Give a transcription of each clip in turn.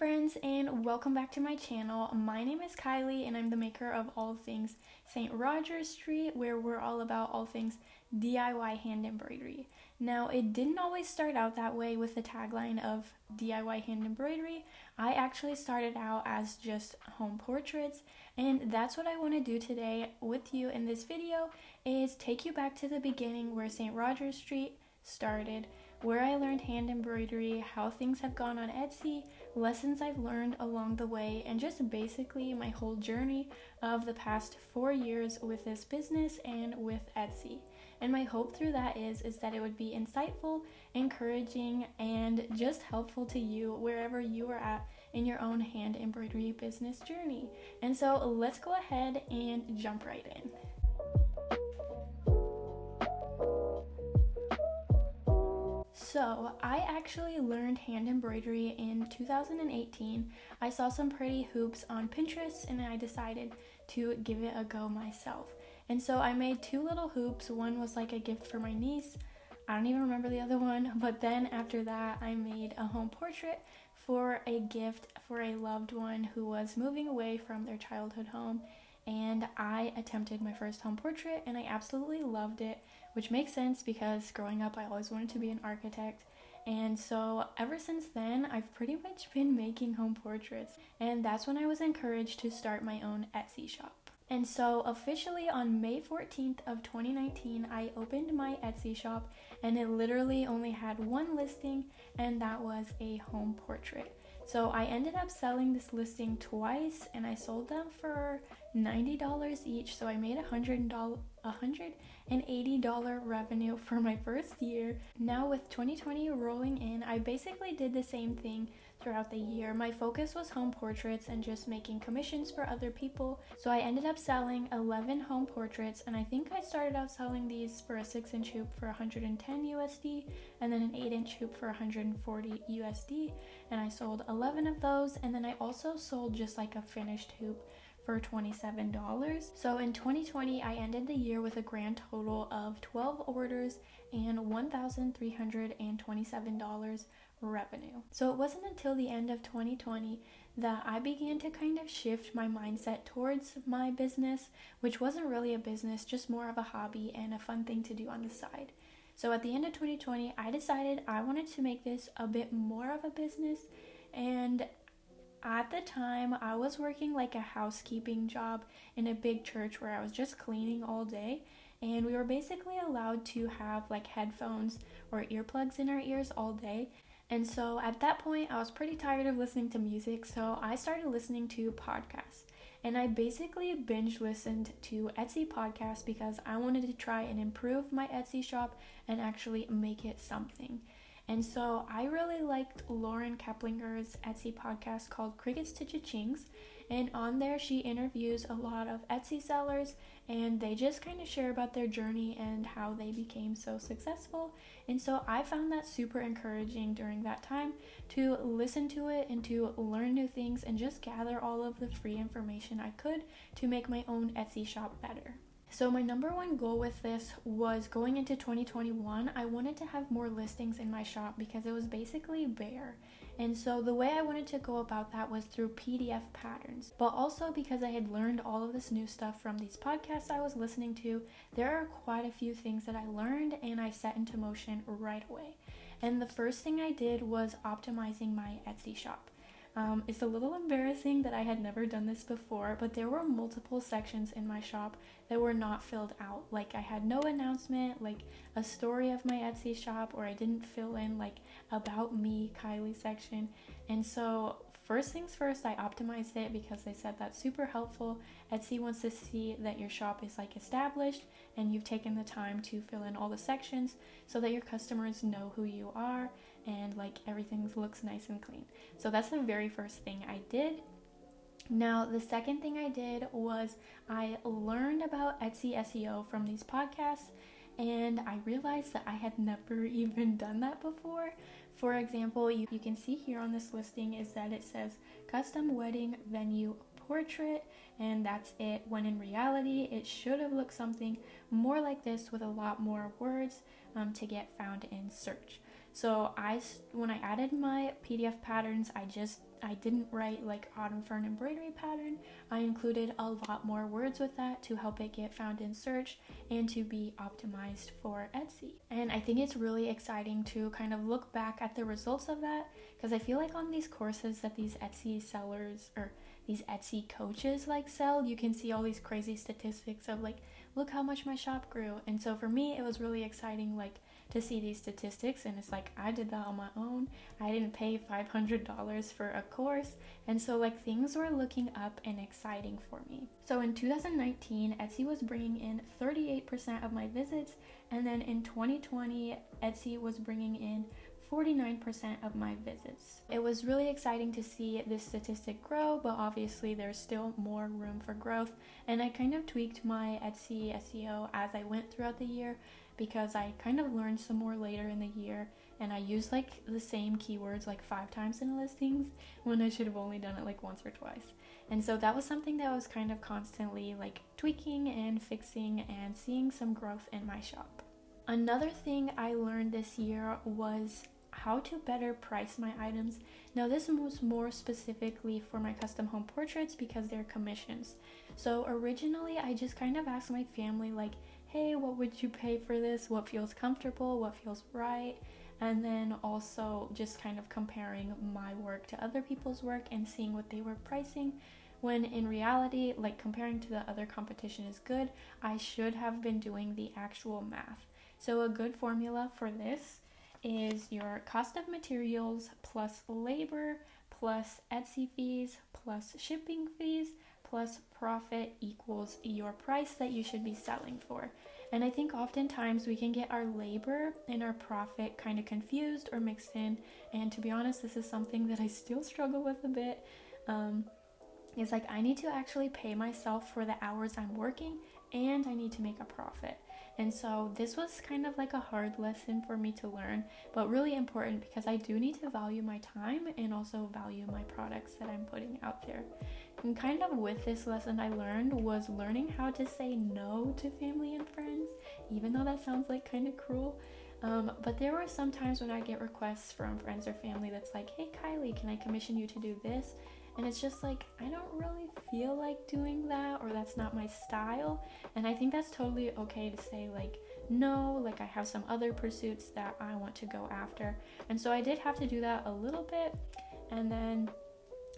friends, and welcome back to my channel. My name is Kylie and I'm the maker of all things St. Rogers Street, where we're all about all things DIY hand embroidery. Now, it didn't always start out that way with the tagline of DIY hand embroidery. I actually started out as just home portraits, and that's what I want to do today with you in this video, is take you back to the beginning where St. Rogers Street started, where I learned hand embroidery, how things have gone on Etsy, lessons I've learned along the way, and just basically my whole journey of the past 4 years with this business and with Etsy. And my hope through that is that it would be insightful, encouraging, and just helpful to you wherever you are at in your own hand embroidery business journey. And so let's go ahead and jump right in. So I actually learned hand embroidery in 2018. I saw some pretty hoops on Pinterest and I decided to give it a go myself. And so I made 2 little hoops. One was like a gift for my niece. I don't even remember the other one. But then after that, I made a home portrait for a gift for a loved one who was moving away from their childhood home. And I attempted my first home portrait and I absolutely loved it, which makes sense because growing up I always wanted to be an architect. And so ever since then, I've pretty much been making home portraits, and that's when I was encouraged to start my own Etsy shop. And so officially on May 14th of 2019, I opened my Etsy shop, and it literally only had one listing, and that was a home portrait. So I ended up selling this listing twice, and I sold them for $90 each, so I made $180 revenue for my first year. Now with 2020 rolling in, I basically did the same thing throughout the year. My focus was home portraits and just making commissions for other people. So I ended up selling 11 home portraits, and I think I started out selling these for a 6-inch hoop for 110 USD and then an 8-inch hoop for 140 USD, and I sold 11 of those. And then I also sold just like a finished hoop for $27. So in 2020, I ended the year with a grand total of 12 orders and $1,327 revenue. So it wasn't until the end of 2020 that I began to kind of shift my mindset towards my business, which wasn't really a business, just more of a hobby and a fun thing to do on the side. So at the end of 2020, I decided I wanted to make this a bit more of a business, and at the time, I was working like a housekeeping job in a big church where I was just cleaning all day, and we were basically allowed to have like headphones or earplugs in our ears all day. And so at that point, I was pretty tired of listening to music, so I started listening to podcasts. And I basically binge listened to Etsy podcasts because I wanted to try and improve my Etsy shop and actually make it something. And so I really liked Lauren Keplinger's Etsy podcast called Crickets to Cha-Chings, and on there she interviews a lot of Etsy sellers, and they just kind of share about their journey and how they became so successful. And so I found that super encouraging during that time to listen to it and to learn new things and just gather all of the free information I could to make my own Etsy shop better. So my number one goal with this was going into 2021, I wanted to have more listings in my shop because it was basically bare. And so the way I wanted to go about that was through PDF patterns. But also because I had learned all of this new stuff from these podcasts I was listening to, there are quite a few things that I learned and I set into motion right away. And the first thing I did was optimizing my Etsy shop. It's a little embarrassing that I had never done this before, but there were multiple sections in my shop that were not filled out. Like I had no announcement, like a story of my Etsy shop, or I didn't fill in like about me, Kylie section. And so first things first, I optimized it because they said that's super helpful. Etsy wants to see that your shop is like established and you've taken the time to fill in all the sections so that your customers know who you are and like everything looks nice and clean. So that's the very first thing I did. Now, the second thing I did was I learned about Etsy SEO from these podcasts, and I realized that I had never even done that before. For example, you can see here on this listing is that it says custom wedding venue portrait, and that's it, when in reality it should have looked something more like this with a lot more words to get found in search. So when I added my PDF patterns, I didn't write like autumn fern embroidery pattern. I included a lot more words with that to help it get found in search and to be optimized for Etsy. And I think it's really exciting to kind of look back at the results of that, because I feel like on these courses that these Etsy sellers or these Etsy coaches like sell, you can see all these crazy statistics of like, look how much my shop grew. And so for me, it was really exciting like to see these statistics, and it's like I did that on my own. I didn't pay $500 for a course, and so like things were looking up and exciting for me. So in 2019, Etsy was bringing in 38% of my visits, and then in 2020, Etsy was bringing in 49% of my visits. It was really exciting to see this statistic grow, but obviously there's still more room for growth, and I kind of tweaked my Etsy SEO as I went throughout the year, because I kind of learned some more later in the year, and I used like the same keywords like 5 times in listings when I should have only done it like once or twice. And so that was something that I was kind of constantly like tweaking and fixing and seeing some growth in my shop. Another thing I learned this year was how to better price my items. Now this was more specifically for my custom home portraits because they're commissions. So originally I just kind of asked my family like, hey, what would you pay for this? What feels comfortable? What feels right? And then also just kind of comparing my work to other people's work and seeing what they were pricing. When in reality, like comparing to the other competition is good, I should have been doing the actual math. So a good formula for this is your cost of materials plus labor plus Etsy fees plus shipping fees plus profit equals your price that you should be selling for. And I think oftentimes we can get our labor and our profit kind of confused or mixed in. And to be honest, this is something that I still struggle with a bit. It's like I need to actually pay myself for the hours I'm working, and I need to make a profit. And so this was kind of like a hard lesson for me to learn, but really important because I do need to value my time and also value my products that I'm putting out there. And kind of with this lesson I learned was learning how to say no to family and friends, even though that sounds like kind of cruel. But there were some times when I get requests from friends or family that's like, hey Kylie, can I commission you to do this? And it's just like, I don't really feel like doing that, or that's not my style. And I think that's totally okay to say like, no, like I have some other pursuits that I want to go after. And so I did have to do that a little bit. And then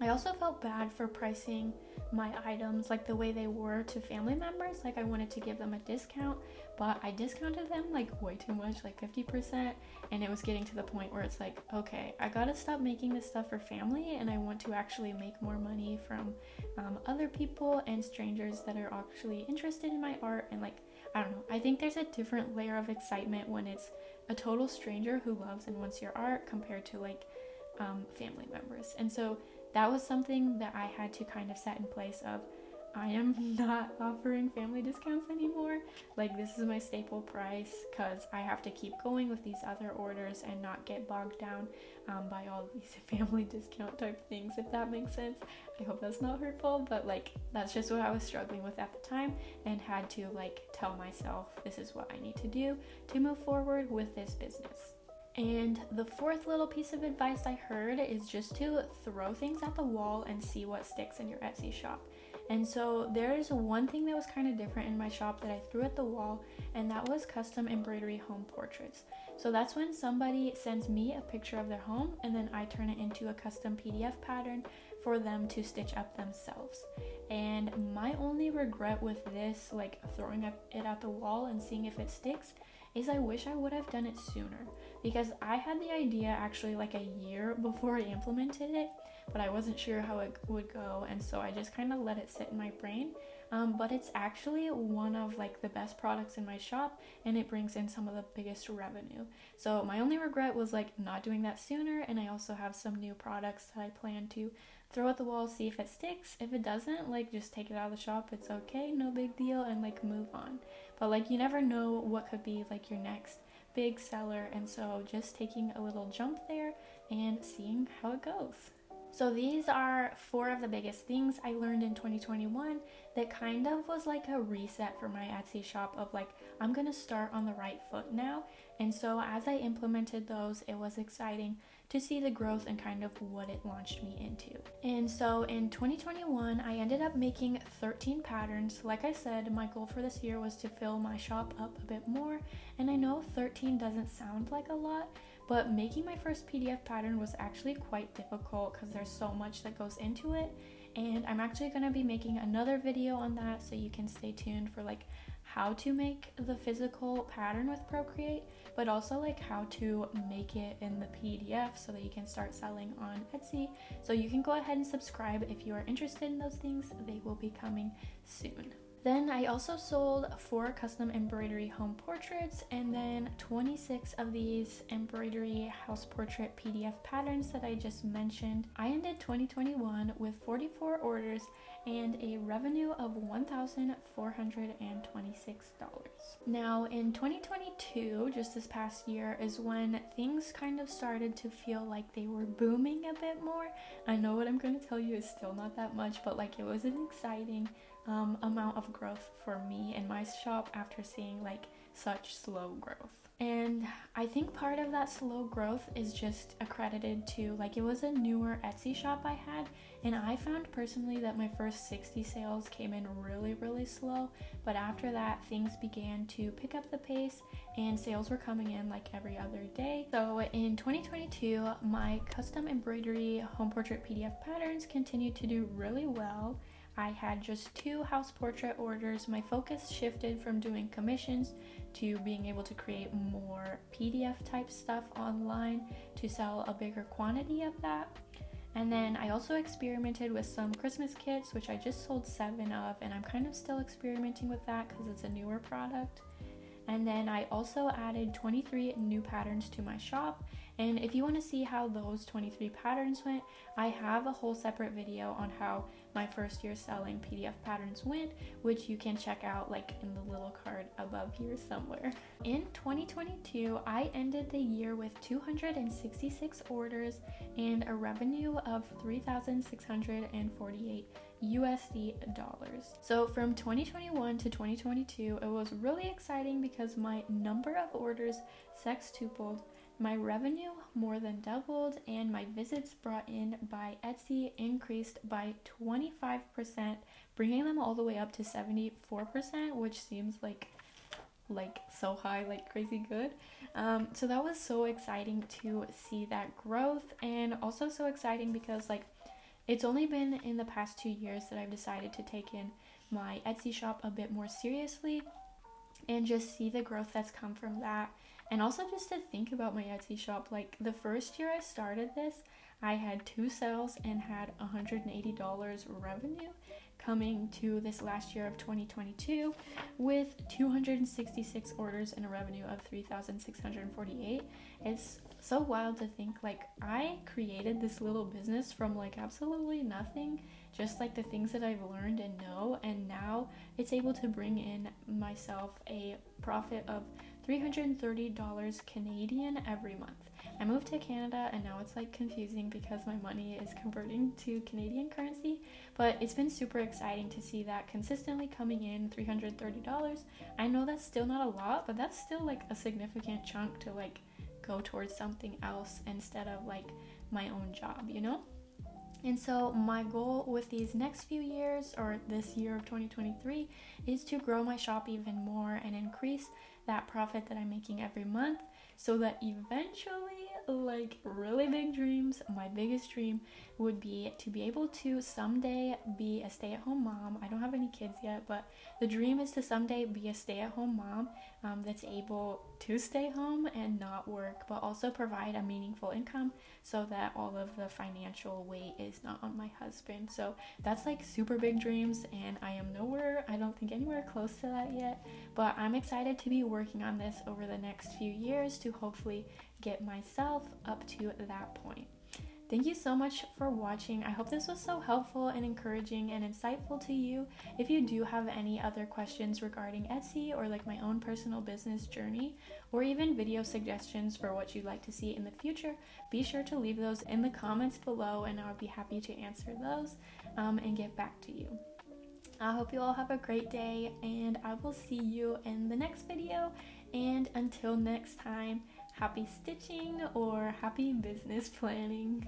I also felt bad for pricing my items like the way they were to family members. Like I wanted to give them a discount, but I discounted them like way too much, like 50%. And it was getting to the point where it's like, okay, I gotta stop making this stuff for family, and I want to actually make more money from other people and strangers that are actually interested in my art. And like, I don't know, I think there's a different layer of excitement when it's a total stranger who loves and wants your art compared to like family members. And so that was something that I had to kind of set in place of, I am not offering family discounts anymore. Like this is my staple price, because I have to keep going with these other orders and not get bogged down by all these family discount type things, if that makes sense. I hope that's not hurtful, but like that's just what I was struggling with at the time, and had to like tell myself this is what I need to do to move forward with this business. And the fourth little piece of advice I heard is just to throw things at the wall and see what sticks in your Etsy shop. And so there's one thing that was kind of different in my shop that I threw at the wall, and that was custom embroidery home portraits. So that's when somebody sends me a picture of their home, and then I turn it into a custom PDF pattern for them to stitch up themselves. And my only regret with this, like throwing it at the wall and seeing if it sticks, is I wish I would have done it sooner, because I had the idea actually like a year before I implemented it, but I wasn't sure how it would go, and so I just kind of let it sit in my brain. But it's actually one of like the best products in my shop, and it brings in some of the biggest revenue. So my only regret was like not doing that sooner, and I also have some new products that I plan to throw at the wall, see if it sticks. If it doesn't, like just take it out of the shop, it's okay, no big deal, and like move on. But like you never know what could be like your next big seller, and so just taking a little jump there and seeing how it goes. So these are 4 of the biggest things I learned in 2021 that kind of was like a reset for my Etsy shop of like, I'm gonna start on the right foot now. And so as I implemented those, it was exciting to see the growth and kind of what it launched me into. And so in 2021, I ended up making 13 patterns. Like I said, my goal for this year was to fill my shop up a bit more. And I know 13 doesn't sound like a lot, but making my first PDF pattern was actually quite difficult because there's so much that goes into it. And I'm actually going to be making another video on that, so you can stay tuned for like how to make the physical pattern with Procreate, but also like how to make it in the PDF so that you can start selling on Etsy. So you can go ahead and subscribe if you are interested in those things. They will be coming soon. Then I also sold 4 custom embroidery home portraits and then 26 of these embroidery house portrait PDF patterns that I just mentioned. I ended 2021 with 44 orders and a revenue of $1,426. Now in 2022, just this past year, is when things kind of started to feel like they were booming a bit more. I know what I'm going to tell you is still not that much, but like it was an exciting amount of growth for me in my shop after seeing like such slow growth. And I think part of that slow growth is just accredited to like it was a newer Etsy shop I had, and I found personally that my first 60 sales came in really slow, but after that things began to pick up the pace and sales were coming in like every other day. So in 2022, my custom embroidery home portrait PDF patterns continued to do really well. I had just 2 house portrait orders. My focus shifted from doing commissions to being able to create more PDF type stuff online to sell a bigger quantity of that. And then I also experimented with some Christmas kits, which I just sold 7 of, and I'm kind of still experimenting with that because it's a newer product. And then I also added 23 new patterns to my shop. And if you want to see how those 23 patterns went, I have a whole separate video on how my first year selling PDF patterns went, which you can check out like in the little card above here somewhere. In 2022, I ended the year with 266 orders and a revenue of $3,648 USD dollars. So from 2021 to 2022, it was really exciting because my number of orders sextupled, my revenue more than doubled, and my visits brought in by Etsy increased by 25%, bringing them all the way up to 74%, which seems like so high, like crazy good. So that was so exciting to see that growth, and also so exciting because like it's only been in the past 2 years that I've decided to take in my Etsy shop a bit more seriously and just see the growth that's come from that. And also just to think about my Etsy shop, like the first year I started this, I had 2 sales and had $180 revenue. Coming to this last year of 2022 with 266 orders and a revenue of $3,648. It's so wild to think like I created this little business from like absolutely nothing, just like the things that I've learned and know, and now it's able to bring in myself a profit of $330 Canadian every month. I moved to Canada and now it's like confusing because my money is converting to Canadian currency, but it's been super exciting to see that consistently coming in $330. I know that's still not a lot, but that's still like a significant chunk to like go towards something else instead of like my own job, you know? And so my goal with these next few years, or this year of 2023, is to grow my shop even more and increase that profit that I'm making every month, so that eventually, like really big dreams, my biggest dream would be to be able to someday be a stay-at-home mom. I don't have any kids yet, but the dream is to someday be a stay-at-home mom that's able to stay home and not work, but also provide a meaningful income so that all of the financial weight is not on my husband. So that's like super big dreams, and I am nowhere, I don't think anywhere close to that yet, but I'm excited to be working on this over the next few years to hopefully get myself up to that point. Thank you so much for watching. I hope this was so helpful and encouraging and insightful to you. If you do have any other questions regarding Etsy or like my own personal business journey, or even video suggestions for what you'd like to see in the future, be sure to leave those in the comments below and I'll be happy to answer those and get back to you. I hope you all have a great day and I will see you in the next video. And until next time, happy stitching or happy business planning.